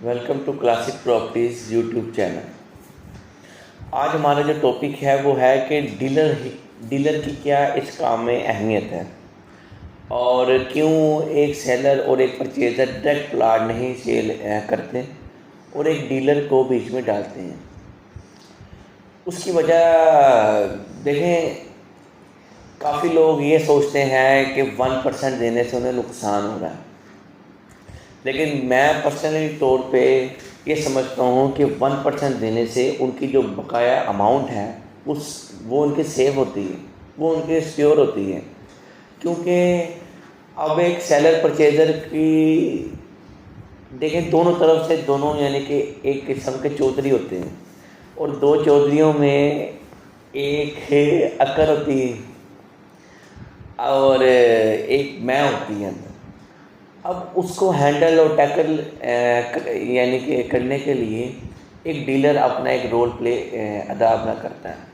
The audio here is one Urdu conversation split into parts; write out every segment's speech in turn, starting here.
Welcome to Classic Properties YouTube channel. آج ہمارا جو ٹاپک ہے وہ ہے کہ ڈیلر کی کیا اس کام میں اہمیت ہے اور کیوں ایک سیلر اور ایک پرچیزر ڈائریکٹ پلاٹ نہیں سیل کرتے اور ایک ڈیلر کو بیچ میں ڈالتے ہیں۔ اس کی وجہ دیکھیں، کافی لوگ یہ سوچتے ہیں کہ 1% دینے سے انہیں نقصان ہو رہا ہے، لیکن میں پرسنلی طور پہ یہ سمجھتا ہوں کہ 1% دینے سے ان کی جو بقایا اماؤنٹ ہے وہ ان کی سیو ہوتی ہے، وہ ان کی سیکیور ہوتی ہے۔ کیونکہ اب ایک سیلر پرچیزر کی دیکھیں دونوں طرف سے دونوں یعنی کہ ایک قسم کے چودھری ہوتے ہیں، اور دو چودھریوں میں ایک اکر ہوتی ہے اور ایک میں ہوتی ہے۔ اب اس کو ہینڈل اور ٹیکل یعنی کہ کرنے کے لیے ایک ڈیلر اپنا ایک رول پلے ادا کرتا ہے۔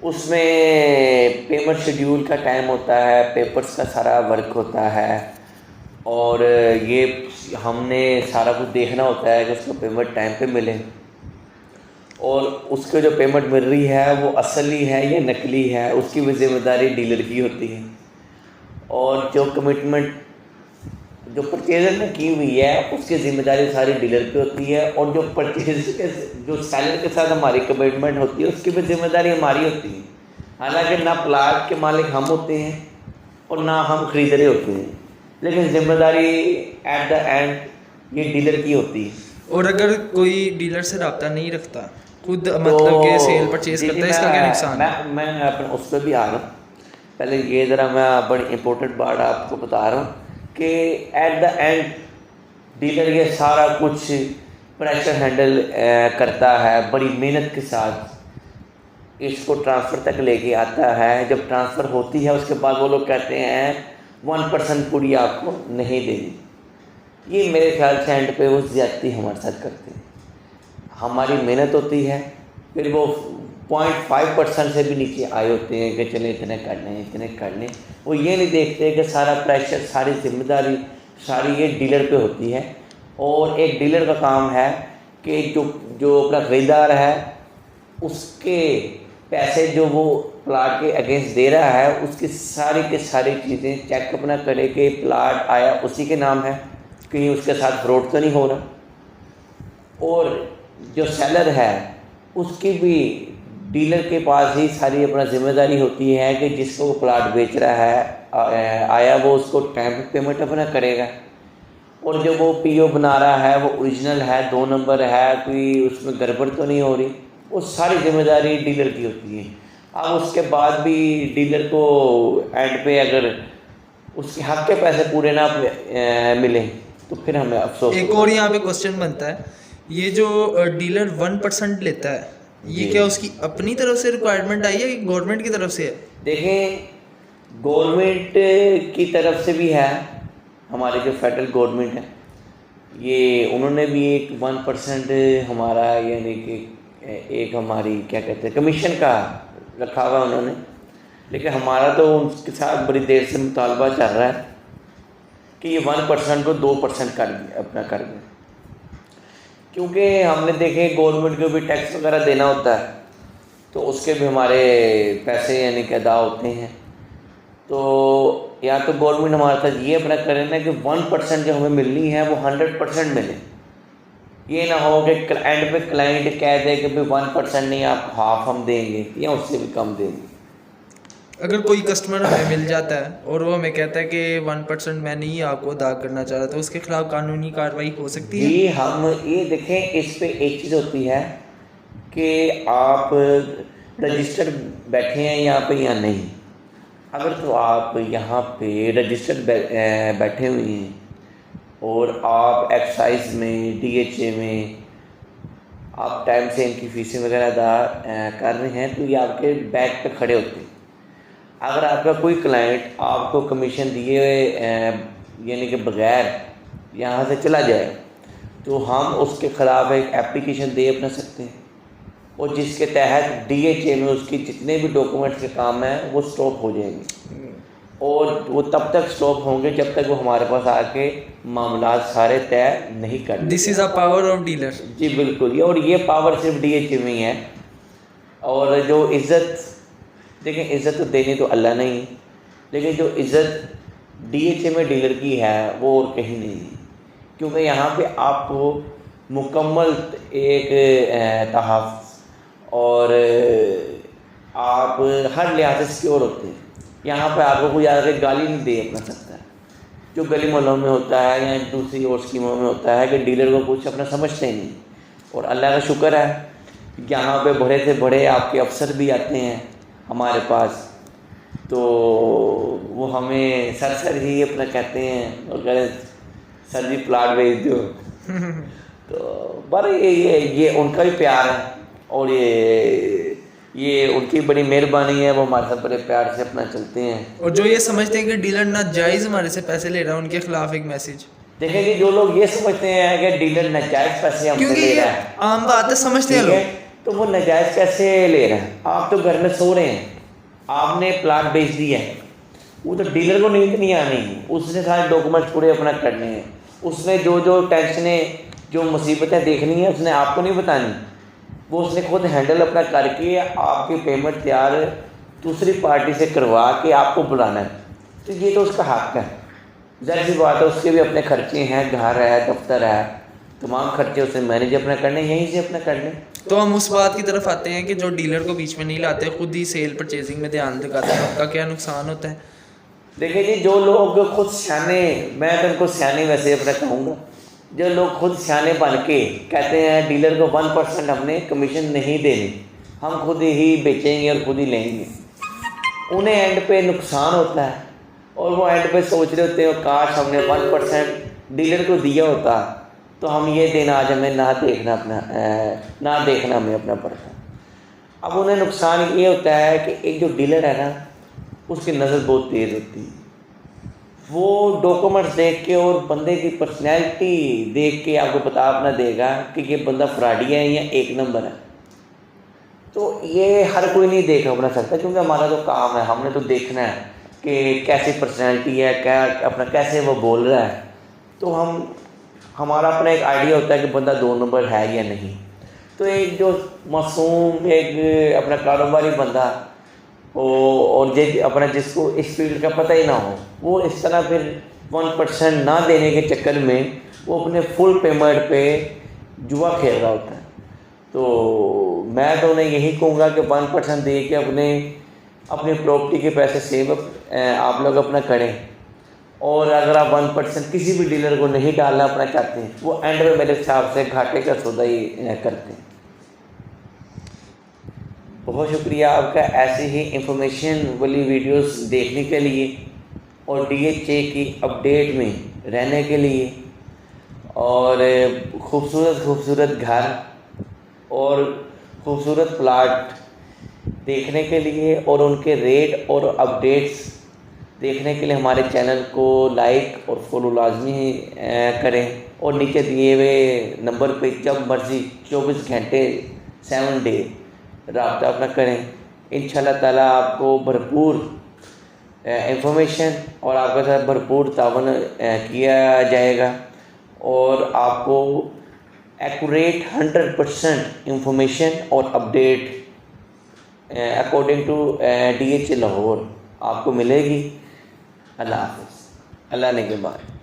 اس میں پیمنٹ شیڈیول کا ٹائم ہوتا ہے، پیپرز کا سارا ورک ہوتا ہے، اور یہ ہم نے سارا کچھ دیکھنا ہوتا ہے کہ اس کو پیمنٹ ٹائم پہ ملے، اور اس کو جو پیمنٹ مل رہی ہے وہ اصلی ہے یا نقلی ہے اس کی بھی ذمہ داری ڈیلر کی ہوتی ہے، اور جو کمٹمنٹ جو پرچیزر نے کی ہوئی ہے اس کی ذمہ داری ساری ڈیلر پہ ہوتی ہے، اور جو سیلر کے ساتھ ہماری کمٹمنٹ ہوتی ہے اس کی بھی ذمہ داری ہماری ہوتی ہے۔ حالانکہ نہ پلاٹ کے مالک ہم ہوتے ہیں اور نہ ہم خریدرے ہوتے ہیں، لیکن ذمہ داری ایٹ دا اینڈ یہ ڈیلر کی ہوتی ہے۔ اور اگر کوئی ڈیلر سے رابطہ نہیں رکھتا، خود مطلب کہ سیل پرچیز کرتا ہے، اس کا کیا نقصان ہے؟ میں اپنے اس پہ بھی آ رہا ہوں۔ پہلے یہ ذرا میں بڑی امپورٹنٹ بات آپ کو بتا رہا ہوں کہ ایٹ دا اینڈ ڈیلر یہ سارا کچھ پریشر ہینڈل کرتا ہے، بڑی محنت کے ساتھ اس کو ٹرانسفر تک لے کے آتا ہے۔ جب ٹرانسفر ہوتی ہے اس کے بعد وہ لوگ کہتے ہیں 1% پوری آپ کو نہیں دے گی۔ یہ میرے خیال سے اینڈ پہ وہ زیادتی ہمارے ساتھ کرتے ہیں۔ ہماری محنت ہوتی ہے، پھر وہ 0.5% سے بھی نیچے آئے ہوتے ہیں کہ چلیں اتنے کر لیں۔ وہ یہ نہیں دیکھتے کہ سارا پریشر، ساری ذمہ داری ساری یہ ڈیلر پہ ہوتی ہے، اور ایک ڈیلر کا کام ہے کہ جو اپنا خریدار ہے اس کے پیسے جو وہ پلاٹ کے اگینسٹ دے رہا ہے اس کی ساری چیزیں چیک اپ نہ کرے کہ پلاٹ آیا اسی کے نام ہے، کہیں اس کے ساتھ فراڈ تو نہیں ہو رہا، اور جو سیلر ہے اس کی بھی ڈیلر کے پاس ہی ساری اپنا ذمہ داری ہوتی ہے کہ جس کو وہ پلاٹ بیچ رہا ہے آیا وہ اس کو ٹائم پہ پیمنٹ اپنا کرے گا، اور جو وہ پی او بنا رہا ہے وہ اوریجنل ہے، 2 نمبر ہے، کوئی اس میں گڑبڑ تو نہیں ہو رہی، وہ ساری ذمہ داری ڈیلر کی ہوتی ہے۔ اب اس کے بعد بھی ڈیلر کو اینڈ پہ اگر اس کے حق کے پیسے پورے نہ ملیں تو پھر ہمیں افسوس۔ ایک اور یہاں پہ کوسچن بنتا ہے، یہ جو ڈیلر 1% لیتا ہے یہ کیا اس کی اپنی طرف سے ریکوائرمنٹ آئی ہے کہ گورنمنٹ کی طرف سے ہے؟ دیکھیں گورنمنٹ کی طرف سے بھی ہے، ہماری جو فیڈرل گورنمنٹ ہے یہ انہوں نے بھی ایک 1% ہمارا یعنی کہ ایک ہماری کیا کہتے ہیں کمیشن کا رکھا ہوا انہوں نے، لیکن ہمارا تو ان کے ساتھ بڑی دیر سے مطالبہ چل رہا ہے کہ یہ 1% کو 2% کر دیں، کیونکہ ہم نے دیکھے گورنمنٹ کو بھی ٹیکس وغیرہ دینا ہوتا ہے تو اس کے بھی ہمارے پیسے یعنی کہ ادا ہوتے ہیں، تو یا تو گورنمنٹ ہمارے ساتھ یہ اپنا کرے نا کہ 1% جو ہمیں ملنی ہے وہ 100% ملے، یہ نہ ہو کہ اینڈ پہ کلائنٹ کہہ دے کہ 1% نہیں آپ ہاف ہم دیں گے یا اس سے بھی کم دیں گے۔ اگر کوئی کسٹمر ہمیں مل جاتا ہے اور وہ ہمیں کہتا ہے کہ 1% میں نہیں آپ کو ادا کرنا چاہ رہا، تو اس کے خلاف قانونی کارروائی ہو سکتی ہے؟ جی ہم یہ دیکھیں اس پہ ایک چیز ہوتی ہے کہ آپ رجسٹر بیٹھے ہیں یہاں پہ یا نہیں۔ اگر تو آپ یہاں پہ رجسٹر بیٹھے ہوئے ہیں اور آپ ایکسائز میں ڈی ایچ اے میں آپ ٹائم سے ان کی فیسیں وغیرہ ادا کر رہے ہیں تو یہ آپ کے بیک پہ کھڑے ہوتے ہیں۔ اگر آپ کا کوئی کلائنٹ آپ کو کمیشن دیے یعنی کہ بغیر یہاں سے چلا جائے تو ہم اس کے خلاف ایک اپلیکیشن دے اپنا سکتے ہیں، اور جس کے تحت ڈی ایچ اے میں اس کی جتنے بھی ڈاکومنٹس کے کام ہیں وہ اسٹاپ ہو جائیں گے۔ اور وہ تب تک اسٹاپ ہوں گے جب تک وہ ہمارے پاس آ کے معاملات سارے طے نہیں کر. دس از اے پاور آف ڈیلر. جی بالکل. اور یہ پاور صرف ڈی ایچ اے میں ہی ہے. اور جو عزت دیکھیں, عزت تو دینی تو اللہ نے ہی, لیکن جو عزت ڈی ایچ اے میں ڈیلر کی ہے وہ اور کہیں نہیں ہے, کیونکہ یہاں پہ آپ کو مکمل ایک تحفظ اور آپ ہر لحاظ سے سیکیور ہوتے ہیں. یہاں پہ آپ کو کوئی آ کے گالی نہیں دے اپنا سکتا ہے, جو گلی محلوں میں ہوتا ہے یا دوسری اور اسکیموں میں ہوتا ہے کہ ڈیلر کو کچھ اپنا سمجھتے نہیں. اور اللہ کا شکر ہے یہاں پہ بڑے سے بڑے آپ کے افسر بھی آتے ہیں ہمارے پاس, تو وہ ہمیں سر ہی اپنا کہتے ہیں اور کہتے ہیں سر جی پلاٹ بھیج دو. تو بڑے یہ ان کا بھی پیار ہے اور یہ ان کی بڑی مہربانی ہے, وہ ہمارے ساتھ بڑے پیار سے اپنا چلتے ہیں. اور جو یہ سمجھتے ہیں کہ ڈیلر ناجائز ہمارے سے پیسے لے رہا ہے, ان کے خلاف ایک میسیج. دیکھیں کہ جو لوگ یہ سمجھتے ہیں کہ ڈیلر ناجائز پیسے ہم سے لے رہا ہے, عام بات ہے, سمجھتے ہیں لوگ, تو وہ ناجائز پیسے لے رہا ہے. آپ تو گھر میں سو رہے ہیں, آپ نے پلاٹ بیچ دیا ہے, وہ تو ڈیلر کو نیند نہیں آنی, اس نے سارے ڈاکومنٹس پورے اپنا کرنے ہیں, اس نے جو ٹینشنیں جو مصیبتیں دیکھنی ہیں اس نے آپ کو نہیں بتانی, وہ اس نے خود ہینڈل اپنا کر کے آپ کی پیمنٹ تیار دوسری پارٹی سے کروا کے آپ کو بلانا ہے. تو یہ تو اس کا حق ہے, ظاہر سی بات ہے, اس کے بھی اپنے خرچے ہیں, گھر ہے, دفتر ہے, تمام خرچے اسے مینیج اپنا کرنے, یہیں سے اپنا کرنے. تو ہم اس بات کی طرف آتے ہیں کہ جو ڈیلر کو بیچ میں نہیں لاتے, خود ہی سیل پرچیزنگ میں دھیان دکھاتے ہیں, ان کا کیا نقصان ہوتا ہے؟ دیکھیں جی, جو لوگ خود سیانے, میں تو ان کو سیانے ویسے اپنا کہوں گا, جو لوگ خود سیانے بن کے کہتے ہیں ڈیلر کو 1% ہم نے کمیشن نہیں دینی, ہم خود ہی بیچیں گے اور خود ہی لیں گے, انہیں اینڈ پہ نقصان ہوتا ہے. اور وہ اینڈ پہ سوچ رہے ہوتے ہیں کاش ہم نے 1% ڈیلر کو دیا ہوتا تو ہم یہ دن آج ہمیں نہ دیکھنا ہمیں اپنا پڑتا. اب انہیں نقصان یہ ہوتا ہے کہ ایک جو ڈیلر ہے نا, اس کی نظر بہت تیز ہوتی ہے, وہ ڈاکومنٹس دیکھ کے اور بندے کی پرسنالٹی دیکھ کے آپ کو بتا اپنا دے گا کہ یہ بندہ فراڈی ہے یا ایک نمبر ہے. تو یہ ہر کوئی نہیں دیکھ اپنا سکتا, کیونکہ ہمارا تو کام ہے, ہم نے تو دیکھنا ہے کہ کیسی پرسنالٹی ہے, کیا اپنا کیسے وہ بول رہا ہے. تو ہمارا اپنا ایک آئیڈیا ہوتا ہے کہ بندہ 2 نمبر ہے یا نہیں. تو ایک جو معصوم ایک اپنا کاروباری بندہ اور اپنا جس کو اس فیلڈ کا پتہ ہی نہ ہو, وہ اس طرح پھر 1% نہ دینے کے چکر میں وہ اپنے فل پیمنٹ پہ جوا کھیل رہا ہوتا ہے. تو میں تو انہیں یہی کہوں گا کہ 1% دے کے اپنی پراپرٹی کے پیسے سیو آپ لوگ اپنا کریں. اور اگر آپ 1% کسی بھی ڈیلر کو نہیں ڈالنا اپنا چاہتے ہیں, وہ اینڈ میں میرے حساب سے گھاٹے کا سودا ہی کرتے ہیں. بہت شکریہ آپ کا ایسی ہی انفارمیشن والی ویڈیوز دیکھنے کے لیے اور ڈی ایچ اے کی اپڈیٹ میں رہنے کے لیے, اور خوبصورت گھر اور خوبصورت پلاٹ دیکھنے کے لیے اور ان کے ریٹ اور اپڈیٹس دیکھنے کے لیے ہمارے چینل کو لائک اور فالو لازمی کریں. اور نیچے دیے ہوئے نمبر پہ جب مرضی 24 گھنٹے 7 ڈے رابطہ اپنا کریں. انشاءاللہ تعالیٰ آپ کو بھرپور انفارمیشن اور آپ کے ساتھ بھرپور تعاون کیا جائے گا, اور آپ کو ایکوریٹ 100% انفارمیشن اور update according to D H A Lahore آپ کو ملے گی. اللہ حافظ. اللہ نے کے بعد